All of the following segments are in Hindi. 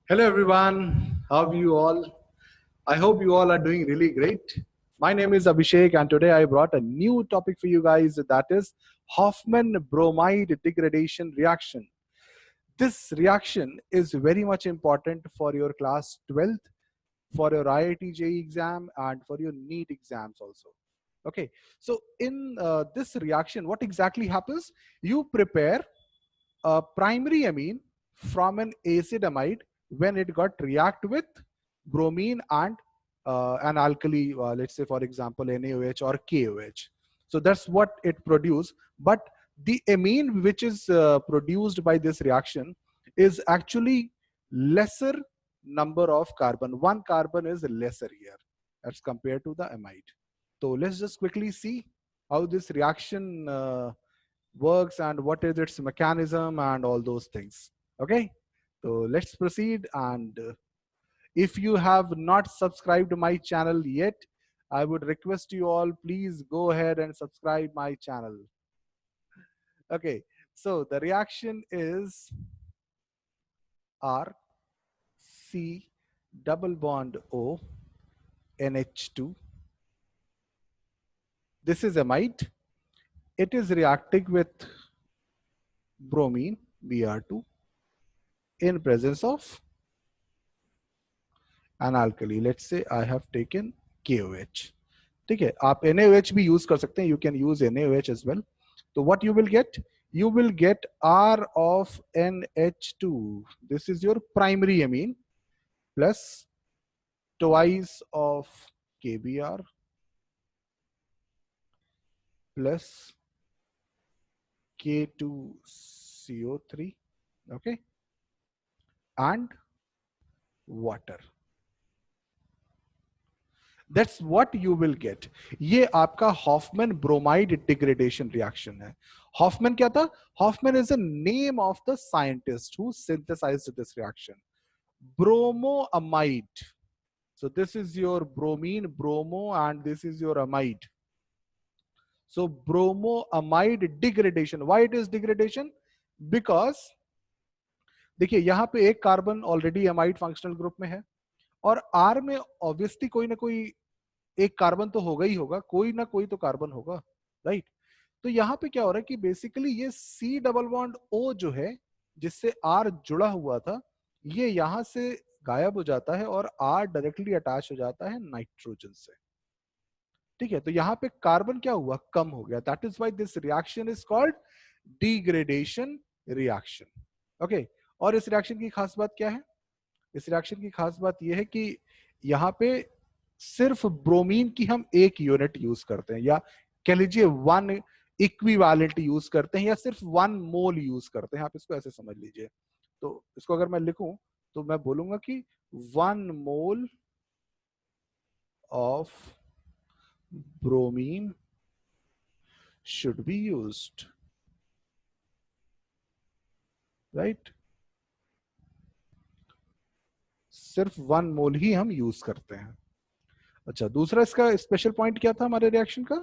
Hello everyone, how are you all? I hope you all are doing really great. My name is Abhishek and today I brought a new topic for you guys, that is Hoffman bromide degradation reaction. This reaction is very much important for your class 12th, for your IIT JEE exam and for your NEET exams also. Okay, so in this reaction, what exactly happens? You prepare a primary amine from an acid amide when it got react with bromine and an alkali, let's say for example NaOH or KOH. So that's what it produces. But the amine which is produced by this reaction is actually lesser number of carbon. One carbon is lesser here as compared to the amide. So let's just quickly see how this reaction works and what is its mechanism and all those things. Okay, so let's proceed. And if you have not subscribed to my channel yet, I would request you all, please go ahead and subscribe my channel. Okay, so the reaction is R C double bond O NH2. This is amide. It is reacting with bromine Br2 in presence of an alkali. Let's say I have taken KOH. ठीक है, आप NaOH भी यूज कर सकते हैं. You can use NaOH as well. So what you will get? You will get R of NH2. This is your primary amine plus twice of KBr plus K2CO3. Okay, and water. That's what you will get. ये आपका हॉफमैन ब्रोमाइड डिग्रेडेशन रिएक्शन है. हॉफमैन क्या था? Hofmann is a name of the scientist who synthesized this reaction. Bromoamide. So this is your bromine, bromo, and this is your amide. So bromoamide degradation. Why it is degradation? Because देखिए यहाँ पे एक carbon already amide functional group में है और आर में ऑब्वियसली कोई ना कोई एक कार्बन तो होगा ही होगा, कोई ना कोई तो कार्बन होगा, राइट? तो यहाँ पे क्या हो रहा है कि बेसिकली ये सी डबल बॉन्ड ओ जो है जिससे आर जुड़ा हुआ था, ये यहां से गायब हो जाता है और आर डायरेक्टली अटैच हो जाता है नाइट्रोजन से. ठीक है, तो यहाँ पे कार्बन क्या हुआ? कम हो गया. That is why this reaction is called degradation reaction. Okay, और इस रिएक्शन की खास बात क्या है? इस रिएक्शन की खास बात यह है कि यहाँ पे सिर्फ ब्रोमीन की हम एक यूनिट यूज करते हैं, या कह लीजिए वन इक्विवेलेंट यूज करते हैं, या सिर्फ वन मोल यूज करते हैं. आप इसको ऐसे समझ लीजिए. तो इसको अगर मैं लिखूं तो मैं बोलूंगा कि 1 mole of bromine should be used, right? सिर्फ 1 मोल ही हम यूज करते हैं. अच्छा, दूसरा इसका स्पेशल पॉइंट क्या था हमारे रिएक्शन का?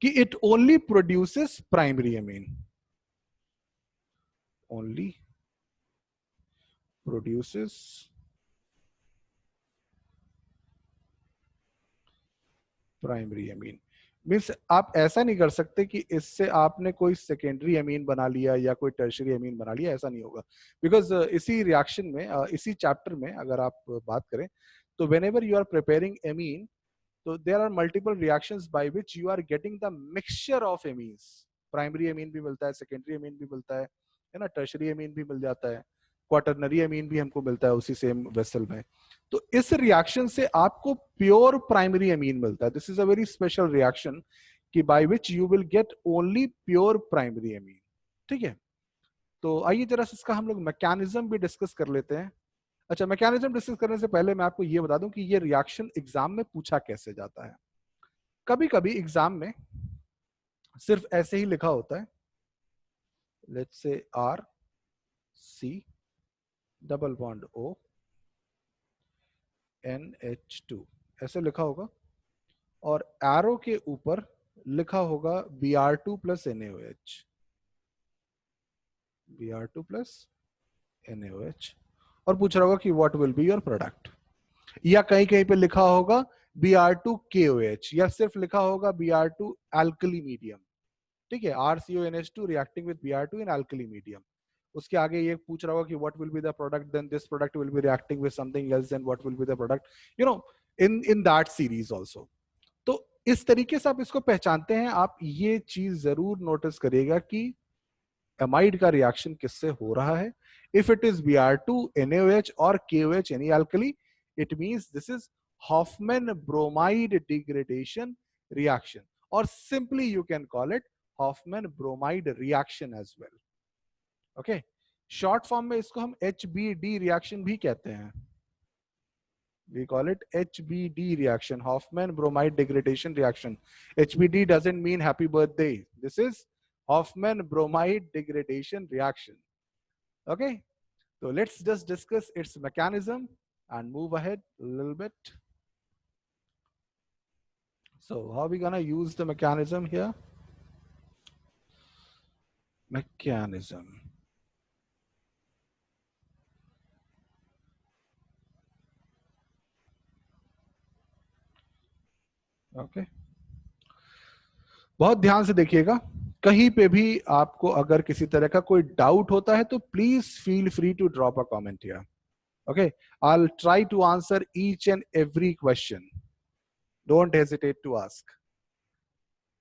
कि it only produces primary amine. Only produces primary amine. Means आप ऐसा नहीं कर सकते कि इससे आपने कोई सेकेंडरी अमीन बना लिया या कोई टर्शरी अमीन बना लिया, ऐसा नहीं होगा. बिकॉज इसी रिएक्शन में, इसी चैप्टर में अगर आप बात करें तो whenever you are preparing amine, तो there are multiple reactions by which you are getting the mixture of amines. Primary amine भी मिलता है, सेकेंडरी अमीन भी मिलता है ना, टर्शरी अमीन भी मिल जाता है, क्वाटरनरी अमीन भी हमको मिलता है उसी सेम वेसल में. तो इस रिएक्शन से आपको प्योर प्राइमरी अमीन मिलता है. This is a very special reaction कि by which you will get only pure primary amine. ठीक है, तो आइए जरा इसका हम लोग मैकेनिज्म भी डिस्कस कर लेते हैं. अच्छा, मैकेनिज्म डिस्कस करने से पहले मैं आपको ये बता दूं कि ये रिएक्शन एग्जाम में पूछा कैसे जाता है. कभी कभी एग्जाम में सिर्फ ऐसे ही लिखा होता है, let's say R C double bond O NH2 ऐसे लिखा होगा और एरो के ऊपर लिखा होगा Br2 plus NaOH, Br2 plus NaOH. और पूछ रहा होगा कि what will be your product, या कहीं कहीं पे लिखा होगा Br2 KOH, या सिर्फ लिखा होगा Br2 alkali medium, ठीक है, RCONH2 reacting with Br2 in alkali medium. उसके आगे ये पूछ रहा होगा कि what will be the product, then this product will be reacting with something else, then what will be the product, you know, in that series also. तो इस तरीके से आप इसको पहचानते हैं. आप ये चीज जरूर नोटिस करिएगा कि एमाइड का रिएक्शन किससे हो रहा है. If it is Br2 NaOH और KOH any alkali, it means this is Hoffman bromide degradation reaction, or simply you can call it Hoffman bromide reaction as well. Okay, short form में इसको हम HBD रिएक्शन भी कहते हैं. We call it HBD reaction, Hoffman bromide degradation reaction. HBD doesn't mean happy birthday. This is Hoffman bromide degradation reaction. Okay, so let's just discuss its mechanism and move ahead a little bit. So how are we gonna use the mechanism here? Mechanism. Okay. बहुत ध्यान से देखिएगा. कहीं पे भी आपको अगर किसी तरह का कोई डाउट होता है तो please feel free to drop a comment here. Okay, I'll try to answer each and every question. Don't hesitate to ask.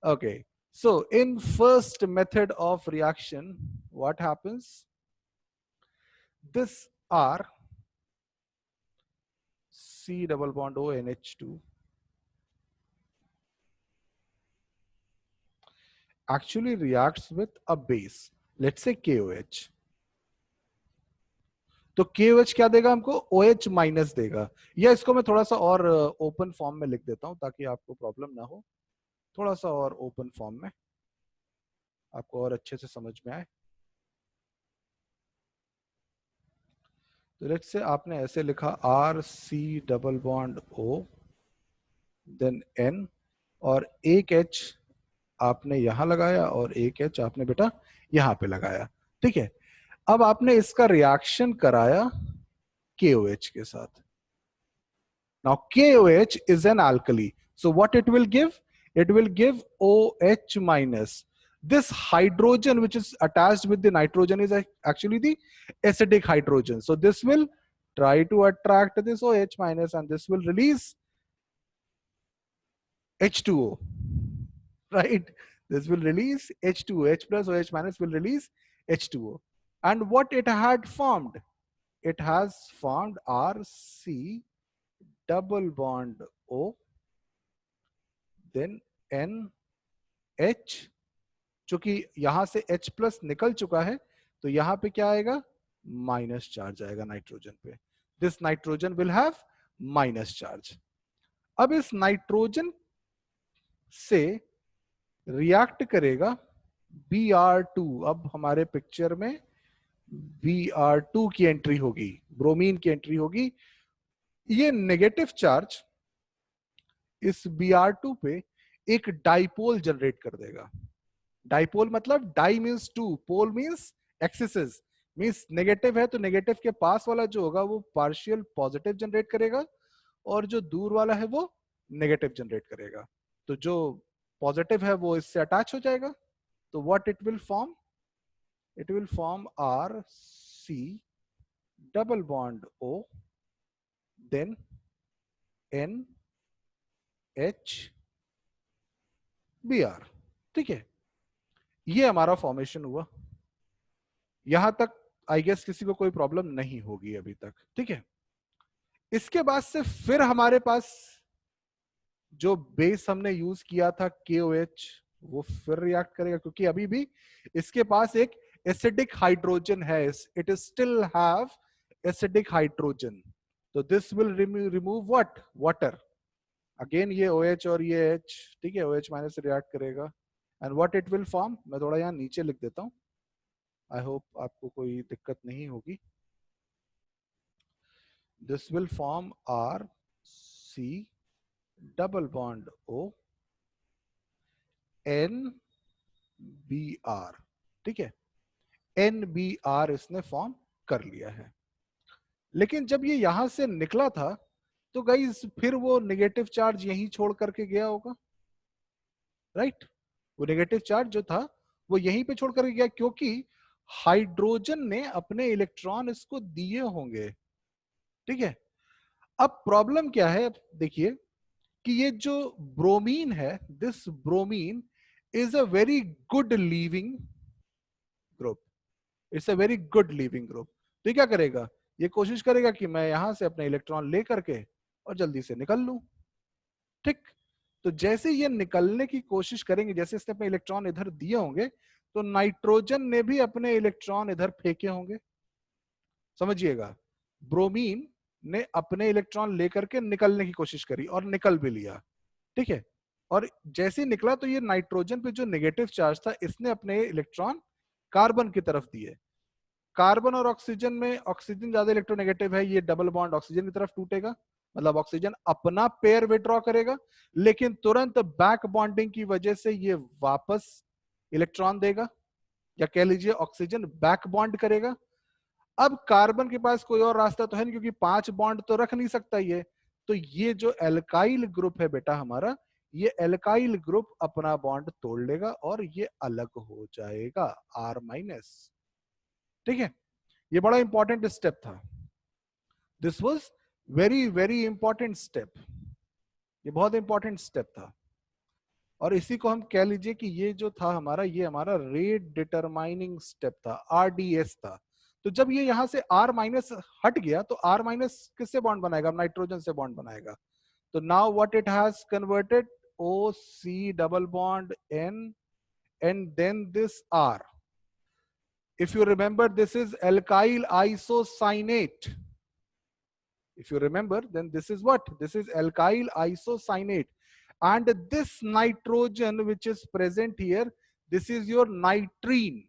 Okay, so in first method of reaction, what happens? This R, C double bond O NH2, actually reacts with a base, let's say KOH. तो KOH क्या देगा हमको? OH माइनस देगा. या इसको मैं थोड़ा सा और ओपन फॉर्म में लिख देता हूं ताकि आपको प्रॉब्लम ना हो. थोड़ा सा और ओपन फॉर्म में आपको और अच्छे से समझ में आए. तो लेट्स से आपने ऐसे लिखा RC double bond O then N, और एक H आपने यहां लगाया और एक H आपने बेटा यहां पे लगाया. ठीक है, अब आपने इसका रिएक्शन कराया KOH के साथ. Now KOH is an alkali, so what it will give? It will give OH minus. This hydrogen which is attached with the nitrogen is actually the acidic hydrogen. So this will try to attract this OH minus and this will release H2O, right? This will release H2O. H plus OH minus will release H2O. And what it had formed? It has formed RC double bond O, then NH, चूंकि यहां से H प्लस निकल चुका है तो यहां पे क्या आएगा? माइनस चार्ज आएगा नाइट्रोजन पे. This nitrogen will have minus charge. अब इस नाइट्रोजन से रिएक्ट करेगा Br2. अब हमारे पिक्चर में Br2 की एंट्री होगी, ब्रोमीन की एंट्री होगी. ये नेगेटिव चार्ज इस Br2 पे एक डाइपोल जनरेट कर देगा. डाइपोल मतलब di means two, pole means axis, means negative है तो नेगेटिव के पास वाला जो होगा वो पार्शियल पॉजिटिव जनरेट करेगा और जो दूर वाला है वो नेगेटिव जनरेट करेगा. तो जो पॉजिटिव है वो इससे अटैच हो जाएगा. तो what it will form? It will form RC double bond O then NH Br. ठीक है, ये हमारा फॉर्मेशन हुआ. यहां तक आई गेस किसी को कोई प्रॉब्लम नहीं होगी अभी तक. ठीक है, इसके बाद से फिर हमारे पास जो बेस हमने यूज किया था KOH वो फिर रिएक्ट करेगा क्योंकि अभी भी इसके पास एक एसिडिक हाइड्रोजन है. It still have acidic hydrogen. तो this will remove what? Water. Again ये OH और ये H, ठीक है, OH माइनस से रिएक्ट करेगा. And what it will form, मैं थोड़ा यहाँ नीचे लिख देता हूँ, आई होप आपको कोई दिक्कत नहीं होगी. This will form RC double bond O NBr. ठीक है, NBr इसने फॉर्म कर लिया है. लेकिन जब ये यहां से निकला था तो गाइस फिर वो नेगेटिव चार्ज यहीं छोड़ करके गया होगा, राइट? वो नेगेटिव चार्ज जो था वो यहीं पे छोड़ करके गया, क्योंकि हाइड्रोजन ने अपने इलेक्ट्रॉन इसको दिए होंगे, ठीक है? अब प्रॉब्लम क्या है, देखिए कि ये जो ब्रोमीन है, this bromine is a very good leaving group, it's a very good leaving group. तो ये क्या करेगा, ये कोशिश करेगा कि मैं यहां से अपने इलेक्ट्रॉन ले करके और जल्दी से निकल लूं, ठीक? तो जैसे ये निकलने की कोशिश करेंगे, जैसे इसने अपने इलेक्ट्रॉन इधर दिए होंगे, तो नाइट्रोजन ने भी अपने इलेक्ट्रॉन इधर फेंके होंगे, समझिएगा। ब्रोमीन ने अपने इलेक्ट्रॉन लेकर के निकलने की कोशिश करी और निकल भी लिया, ठीक है? और जैसे ही निकला तो ये नाइट्रोजन पे जो नेगेटिव चार्ज था, इसने अपने इलेक्ट्रॉन कार्बन की तरफ दिए। कार्बन और ऑक्सीजन में ऑक्सीजन ज्यादा इलेक्ट्रोनेगेटिव है, ये डबल बॉन्ड ऑक्सीजन की तरफ टूटेगा, मतलब ऑक्सीजन अपना पेयर विड्रॉ करेगा, लेकिन तुरंत बैक बॉन्डिंग की वजह से ये वापस इलेक्ट्रॉन देगा, या कह लीजिए ऑक्सीजन बैक बॉन्ड करेगा। अब कार्बन के पास कोई और रास्ता तो है नहीं, क्योंकि 5 बॉन्ड तो रख नहीं सकता ये, तो ये जो एल्काइल ग्रुप है बेटा हमारा, ये एल्काइल ग्रुप अपना बॉन्ड तोड़ लेगा और ये अलग हो जाएगा, R-, ठीक है? ये बड़ा इंपॉर्टेंट स्टेप था, this was very very important step, ये बहुत इंपॉर्टेंट स्टेप था। और इसी को हम कह लीजिए कि ये जो था हमारा, ये हमारा रेट डिटरमाइनिंग स्टेप था, RDS था। तो जब ये यहां से R- हट गया, तो R- किससे बॉन्ड बनाएगा, नाइट्रोजन से बॉन्ड बनाएगा। तो now what it has converted, OC double bond N and then this R. If you remember, this is alkyl isocyanate. If you remember, then this is what? This is alkyl isocyanate. And this nitrogen which is present here, this is your nitrene.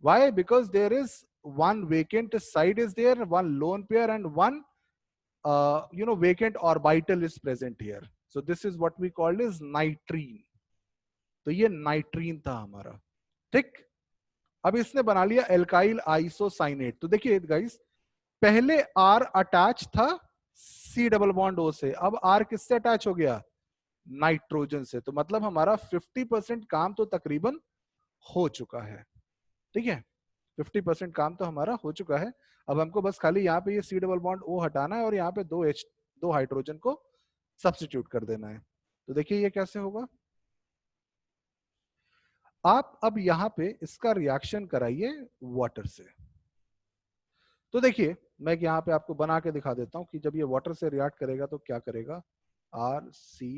Why? Because there is one vacant side is there, one lone pair, and one vacant orbital is present here. So this is what we call is nitrene. तो ये नाइट्रीन था हमारा, ठीक? अब इसने बना लिया एल्काइल आइसोसाइनेट। तो देखिए गाइस, पहले R अटैच था C डबल बॉन्ड O से, अब R किससे अटैच हो गया, नाइट्रोजन से। तो मतलब हमारा 50% काम तो तकरीबन हो चुका है, ठीक है? 50% काम तो हमारा हो चुका है। अब हमको बस खाली यहाँ पे ये C डबल बॉन्ड O हटाना है और यहाँ पे दो हाइड्रोजन को सब्स्टिट्यूट कर देना है। तो देखिए ये कैसे होगा, आप अब यहाँ पे इसका रिएक्शन कराइए वाटर से। तो देखिए मैं यहाँ पे आपको बना के दिखा देता हूँ कि जब ये वाटर से रिएक्ट करेगा तो क्या करेगा। RC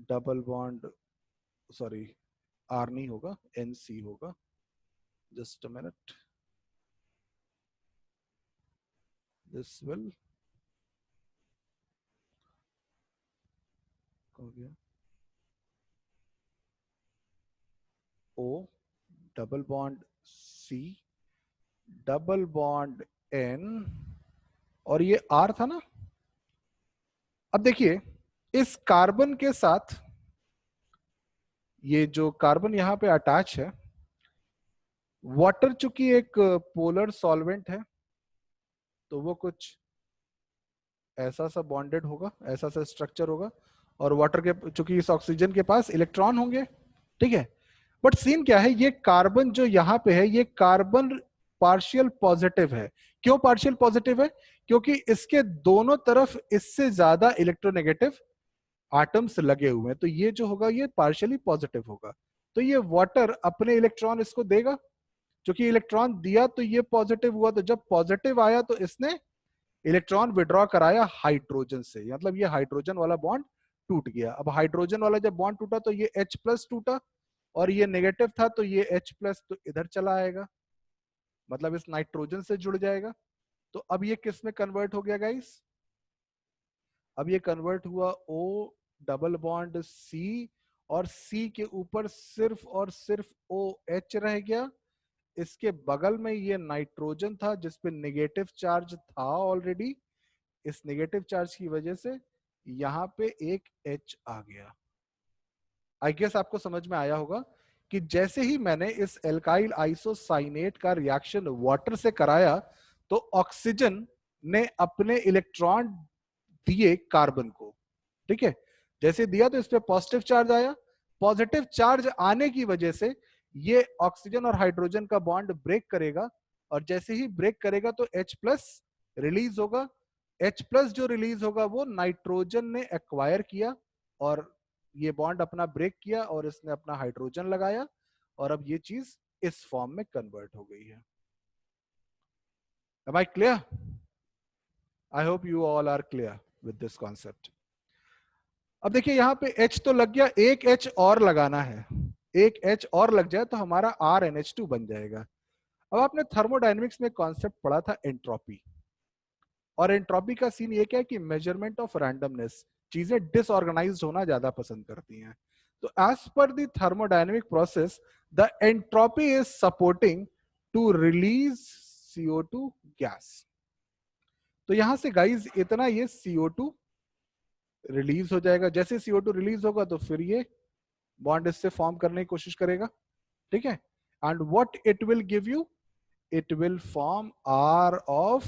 double bond, sorry R नहीं होगा, NC होगा, just a minute, this will हो गया O double bond C double bond N, और ये R था ना। अब देखिए इस कार्बन के साथ ये जो कार्बन यहाँ पे अटैच है, वाटर चूंकि एक पोलर सॉल्वेंट है, तो वो कुछ ऐसा सा बॉन्डेड होगा, ऐसा सा स्ट्रक्चर होगा, और वाटर के चूंकि इस ऑक्सीजन के पास इलेक्ट्रॉन होंगे, ठीक है? बट सीन क्या है, ये कार्बन जो यहाँ पे है, ये कार्बन पार्शियल पॉजिटिव है। क्यों पार्शियल पॉजिटिव है? क्योंकि इसके दोनों तरफ इससे ज्यादा इलेक्ट्रोनेगेटिव एटम्स लगे हुए हैं, तो ये जो होगा ये पार्शियली पॉजिटिव होगा। तो ये वाटर अपने इलेक्ट्रॉन इसको देगा, क्योंकि इलेक्ट्रॉन दिया तो ये पॉजिटिव हुआ, तो जब पॉजिटिव आया तो इसने इलेक्ट्रॉन विड्रॉ कराया हाइड्रोजन से, मतलब ये हाइड्रोजन वाला बॉन्ड टूट गया। अब हाइड्रोजन वाला जब बॉन्ड टूटा तो ये H+ टूटा, और ये नेगेटिव था तो ये H+ तो इधर चला आएगा, मतलब इस नाइट्रोजन से जुड़ जाएगा। तो अब ये किस में कन्वर्ट हो गया गाइस, अब ये कन्वर्ट हुआ O डबल बॉन्ड C, और C के ऊपर सिर्फ और सिर्फ OH रह गया। इसके बगल में ये नाइट्रोजन था जिसपे नेगेटिव चार्ज था ऑलरेडी, इस नेगेटिव चार्ज की वजह से यहाँ पे एक H आ गया। आई गेस आपको समझ में आया होगा कि जैसे ही मैंने इस एल्काइल आइसोसाइनेट का रिएक्शन वाटर से कराया, तो ऑक्सीजन ने अपने इलेक्ट्रॉन दिए कार्बन को, ठीक है। जैसे दिया तो इस पे पॉजिटिव चार्ज आया, पॉजिटिव चार्ज आने की वजह से ये ऑक्सीजन और हाइड्रोजन का बॉन्ड ब्रेक करेगा, और जैसे ही ब्रेक करेगा तो H+ रिलीज होगा। H+ जो रिलीज होगा वो नाइट्रोजन ने एक्वायर किया और ये बॉन्ड अपना ब्रेक किया और इसने अपना हाइड्रोजन लगाया, और अब ये चीज इस फॉर्म में कन्वर्ट हो गई है। Am I clear? I hope you all are clear with this concept. अब देखिए यहाँ पे H तो लग गया, एक H और लगाना है, एक H और लग जाए तो हमारा RNH2 बन जाएगा। अब आपने थर्मोडायनेमिक्स में कॉन्सेप्ट पढ़ा था एंट्रोपी, और एंट्रोपी का सीन ये क्या है कि मेजरमेंट ऑफ रैंडमनेस, चीजें डिसऑर्गेनाइज्ड होना ज्यादा पसंद करती हैं। तो as per the thermodynamic process the entropy is supporting to release CO2 gas. तो यहां से गाइज इतना ये CO2 रिलीज हो जाएगा। जैसे CO2 रिलीज होगा तो फिर ये बॉन्ड इससे फॉर्म करने की कोशिश करेगा, ठीक है। And what it will give you, it will form R of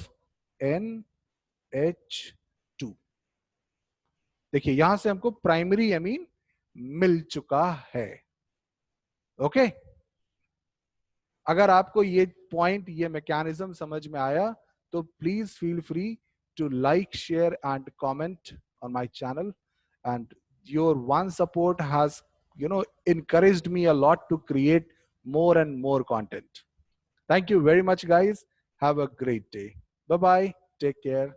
NH2। देखिए यहां से हमको प्राइमरी एमीन मिल चुका है। ओके, अगर आपको ये पॉइंट, ये मैकेनिज्म समझ में आया तो please feel free to like, share and comment on my channel, and your one support has encouraged me a lot to create more and more content. Thank you very much guys, have a great day. Bye bye, take care.